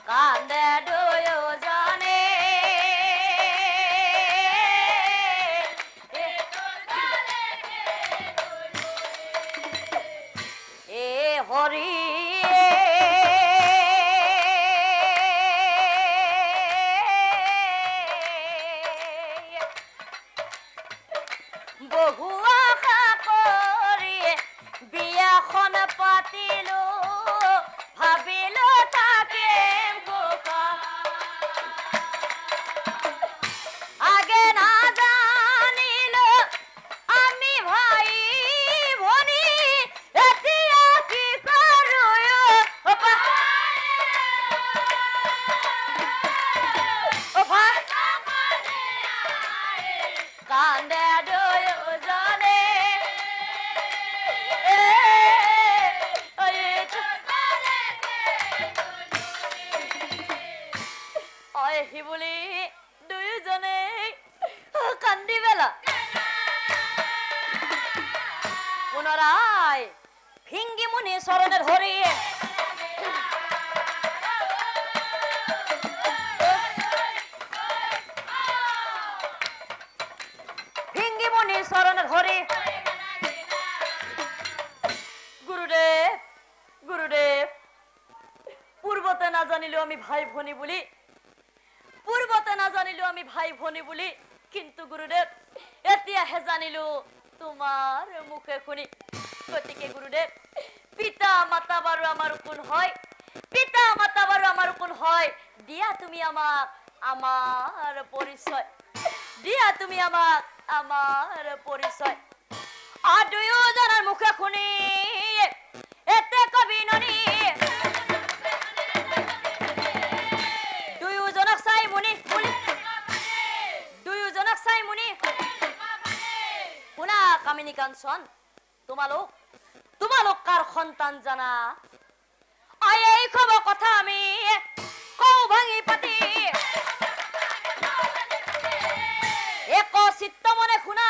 কান্দে দুয়োজনে এ হৰি বহু আশা কৰি বিয়াখন পাতিলো ভাবিলো থাকিম আগে নাজানিলো আমি ভাই ভনী এতিয়া কি কৰো কান্দে দুয়োজনে সি বুলি দুয়োজনে কান্দি পেলা পুনরায় ভিঙ্গি মুনি চরণে ধরি ভিঙ্গি মুনি চরণে ধরি গুরুদেব গুরুদেব পূর্বতে না জানিলো আমি ভাই ভনী বুলি পূর্বতে না জানিলো আমি ভাই ভনী বুলি কিন্তু গুরুদেব এতিয়াহে জানিলো তোমার মুখে শুনি গতিকে গুরুদেব পিতা মাতা বারু আমার কোন হয় পিতা মাতা বারু আমার কোন হয় দিয়া তুমি আমাক আমার পরিচয় দিয়া তুমি আমাক আমার পরিচয় আর দুয়োজনের মুখে শুনি এতে কবি ননি দুয়োজনক চাই মুনি দুয়োজনক চাই মুনি শুনা কামিনী কাঞ্চন তোমালোক কাৰ সন্তান জানা এই খবৰ কথা আমি কওঁ ভাঙি পাতি এক চিত্ত মনে শুনা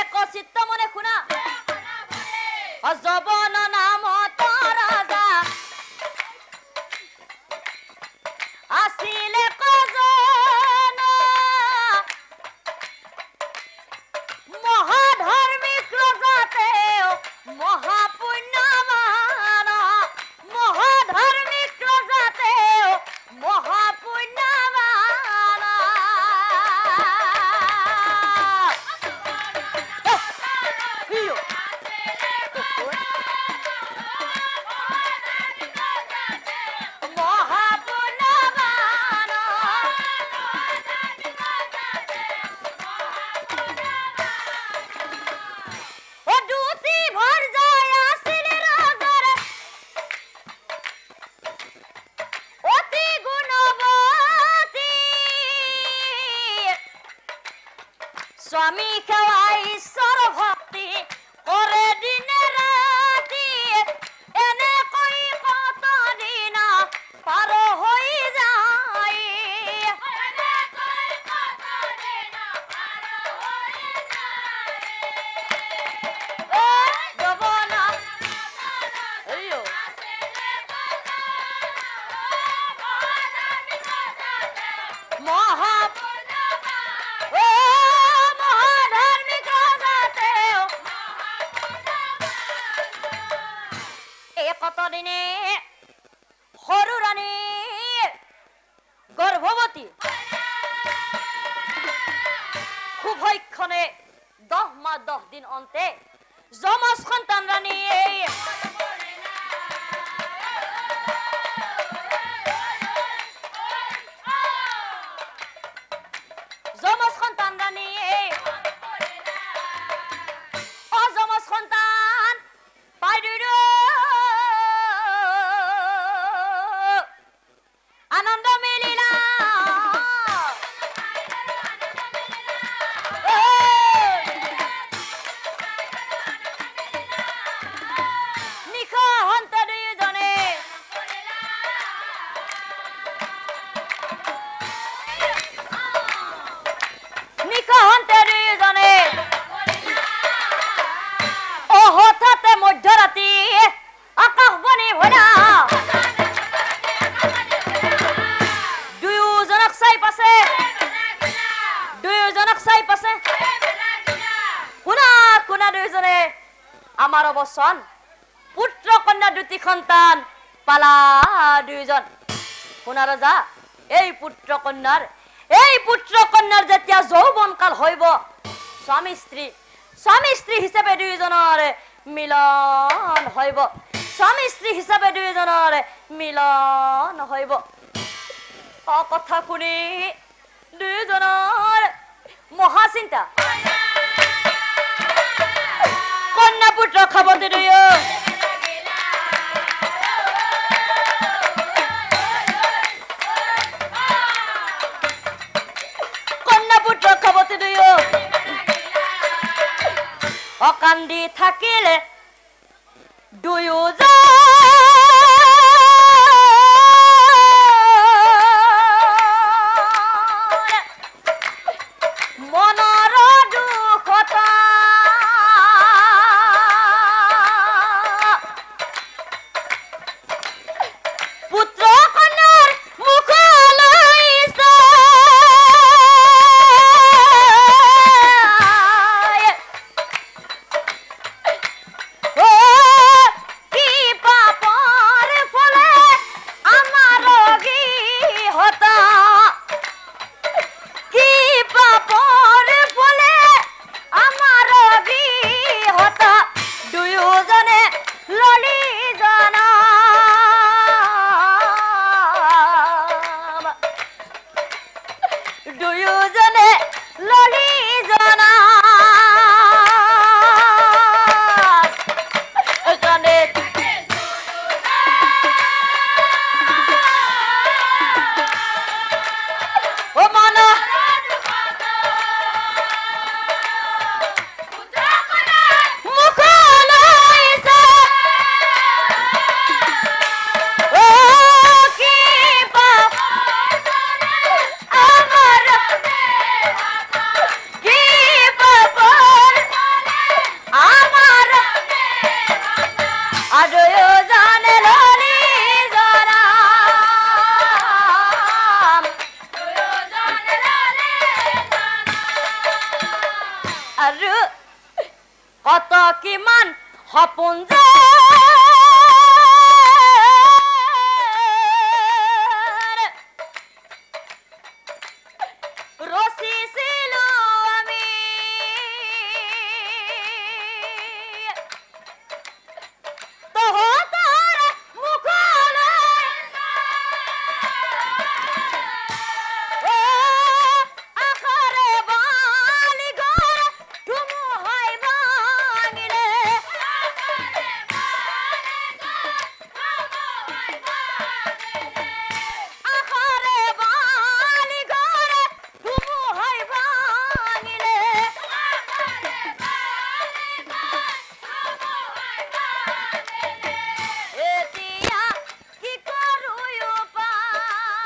এক চিত্ত মনে শুনা যবন নামত ৰাজা আছিলে কজন মহাধাৰ্মিক ৰজাতে মহাপুণ্যৱান মহাধাৰ্মিক ৰজাতে মহাপুণ্যৱান স্বামী সেৱা ঈশ্বৰ ভক্তি কৰে দিনে ৰাতি এনেকৈ কত দিন পাৰ হৈ যায় কতদিনে সৰু ৰাণীৰ গৰ্ভৱতী খুভক্ষণে 10 মাহ 10 দিন অন্তে যমজ সন্তান ৰাণী আমাৰ অবচন পুত্ৰ কন্যা দুটি সন্তান পালা দুইজন শুনা ৰজা এই পুত্ৰ কন্যাৰ যেতিয়া যৌৱন কাল হইব স্বামী স্ত্ৰী হিচাপে দুইজনৰ মিলন হইব স্বামী স্ত্ৰী হিচাপে দুইজনৰ মিলন হইব অ কথা শুনি দুইজনৰ মহাচিন্তা কন্যা পুত্ৰ খাবতে দুয়ো কন্যা পুত্ৰ খাবতে দুয়ো অকান্দি থাকিলে দুয়োজন মনৰ দুখতা পুত্ৰ কন্যাৰ মুখলৈ চাই ও কি পাপৰ ফলে আমাৰ গৃহতা কি পাপৰ ফলে আমাৰ গৃহতা দুয়োজনে ললি জনা দুয়োজনে ললি জনা কানে ও মানা মুখলৈ চাই ও কি পাপ আমাৰ কি পাপৰ আমাৰ দুয়োজনে ললি জনা আৰু কত কিমান সপোন যে ৰচিছিলো আমি তহঁতৰ মুখলৈ ও আশাৰে বালি ঘৰ ধুমুহাই ভাঙিলে আশাৰে বালি ঘৰ ধুমুহাই ভাঙিলে এতিয়া কি কৰো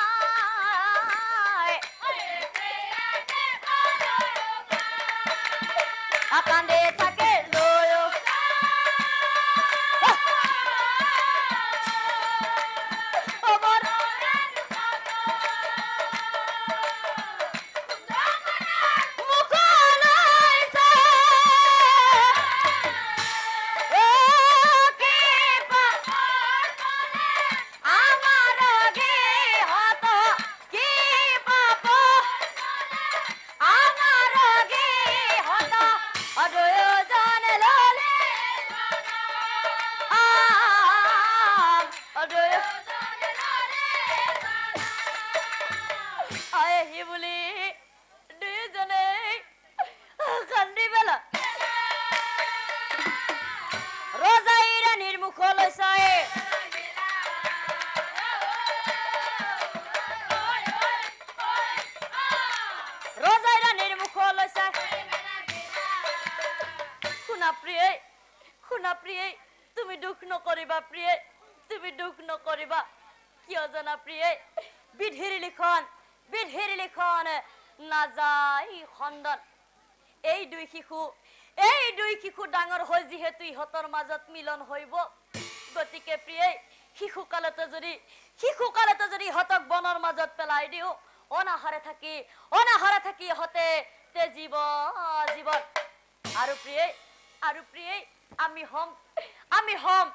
উপায় আকান্দে থাকে লৈ মুখলৈ চাই ও কি পাপৰ আমাৰ গৃহত কি পাপ আমাৰ গৃহত দুয়োজনে ললে আহি বুলি দুয়োজনে কান্দি পেলা ৰজাই ৰাণীৰ মুখলৈ চাই ৰজাই ৰাণীৰ মুখলৈ চাই শুনা প্ৰিয়ে তুমি দুখ নকৰিবা প্ৰিয়ে তুমি দুখ নকৰিবা কিয় জানা প্ৰিয়ে বিধিৰ লিখন নাযায় খণ্ডন এই দুই শিশু ডাঙৰ হৈ যিহেতু ইহঁতৰ মাজত মিলন হইব গতিকে প্ৰিয়ে শিশুকালতে যদি ইহঁতক বনৰ মাজত পেলাই দিও অনাহাৰে থাকি ইহঁতে তে জীৱ আৰু প্ৰিয়ে আমি হম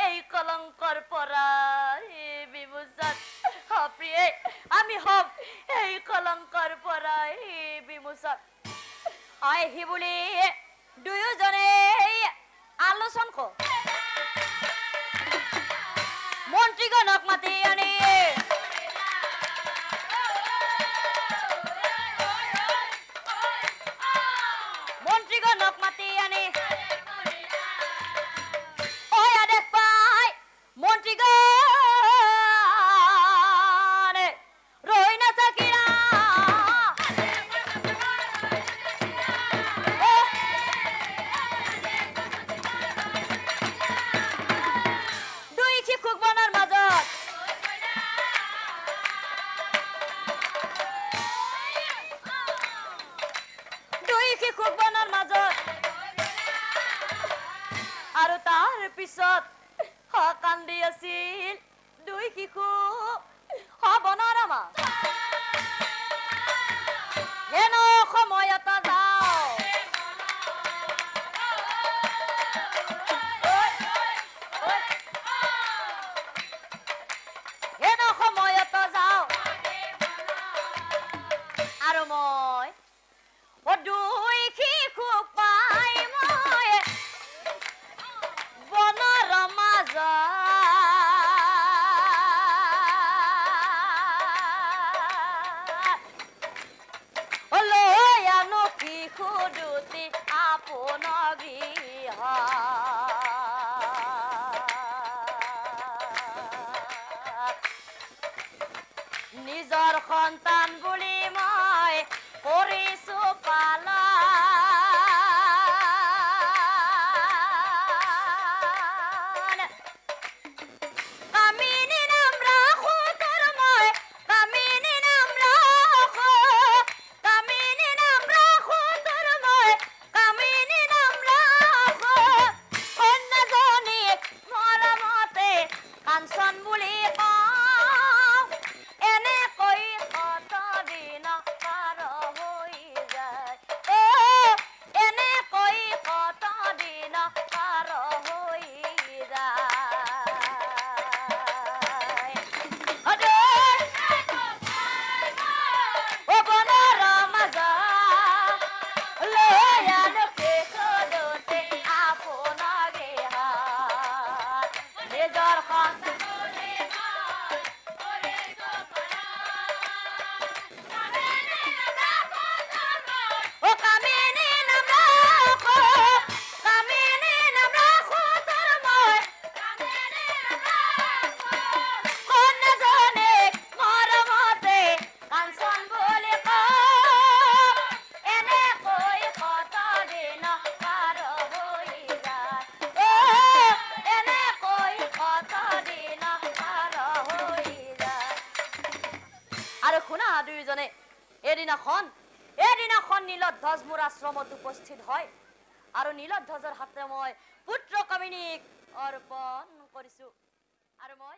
এই কলঙ্কৰ পৰা বিমোচন প্ৰিয়ে আমি হম এই কলঙ্কৰ পৰা বিমোচন আহি বুলি দুয়োজনে আলোচন ক মন্ত্ৰীগণক মাতি আনি আৰু তাৰ পিছত কান্দি আছিল দুই শিশু বনৰামা হেন সময়ত যাওঁ হেন সময়ত যাওঁ আৰু মই দুই শিশু পাই মই বনৰামা লৈ আনো শিশু দুটি আপোন গৃহ নিজৰ সন্তান বুলি মই কৰিছো পালন কামিনী নাম ৰাখো তোৰ মই কামিনী নাম ৰাখো কামিনী নাম ৰাখো তোৰ মই কামিনী নাম ৰাখো কন্যাজনী মৰমতে কাঞ্চন বুলি কওঁ এনেকৈ কত দিন পাৰ হৈ যায় এনেকৈ কত দিন পাৰ হৈ যায় বনৰামা লৈ আনো শিশু দুটি আপোন গৃহ নিজৰ সন্তান কামিনী নাম ৰাখো কামিনী নাম ৰাখো তোৰ মই কন্যাজনীক মৰমতে কাঞ্চন বুলি কওঁ এনেকৈ কত দিন পাৰ হৈ যায় এনেকৈ কত দিন পাৰ হৈ যায় আৰু শুনা দুয়োজনে এদিনাখন নীলধ্বজ মোৰ আশ্ৰমত উপস্থিত হয় আৰু নীলধ্বজৰ হাতে মই পুত্ৰ কামিনীক অৰ্পণ কৰিছো আৰু মই